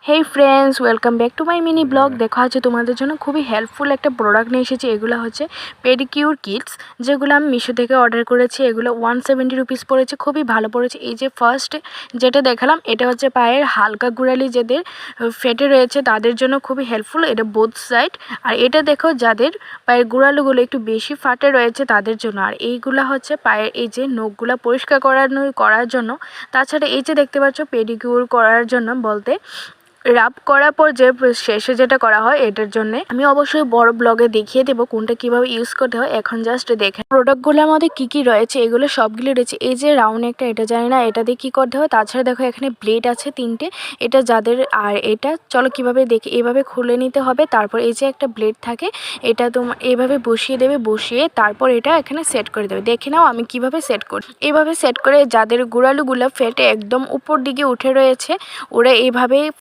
Hey friends, welcome back to my mini blog. দেখা হচ্ছে তোমাদের জন্য খুবই হেল্পফুল একটা প্রোডাক্ট নিয়ে এসেছি। এগুলো হচ্ছে পেডিকিউর কিটস, যেগুলো আমি মিশো থেকে অর্ডার করেছি। এগুলো 170 রুপিস পড়েছে, খুবই ভালো পড়েছে। এই যে ফার্স্ট যেটা দেখালাম, এটা হচ্ছে পায়ের হালকা গোড়ালি যাদের ফেটে রয়েছে তাদের জন্য খুবই হেল্পফুল। এটা বোথ সাইড। আর এটা দেখো যাদের পায়ের গোড়ালিগুলো একটু বেশি ফাটে রয়েছে তাদের জন্য। আর এইগুলা হচ্ছে পায়ের এই যে নখগুলা পরিষ্কার করার জন্য। তাছাড়া এই যে দেখতে পাচ্ছ পেডিকিউর করার জন্য বলতে রাব করার পর যে শেষে যেটা করা হয় এটার জন্য। আমি অবশ্যই বড় ব্লগে দেখিয়ে দেবো কোনটা কিভাবে ইউজ করতে হয়। এখন জাস্ট দেখেন প্রোডাক্টগুলোর মধ্যে কি কি রয়েছে। এগুলো সবগুলো রয়েছে। এই যে রাউন্ড একটা, এটা জানি না এটা দিয়ে কী করতে হয়। তাছাড়া দেখো এখানে ব্লেড আছে 3টে, এটা যাদের। আর এটা চলো কিভাবে দেখি, এভাবে খুলে নিতে হবে। তারপর এই যে একটা ব্লেড থাকে, এটা তোমার এইভাবে বসিয়ে দেবে, বসিয়ে তারপর এটা এখানে সেট করে দেবে। দেখে নাও আমি কিভাবে সেট করি। এইভাবে সেট করে যাদের গোড়ালিগুলো ফেটে একদম উপর দিকে উঠে রয়েছে ওরা এইভাবে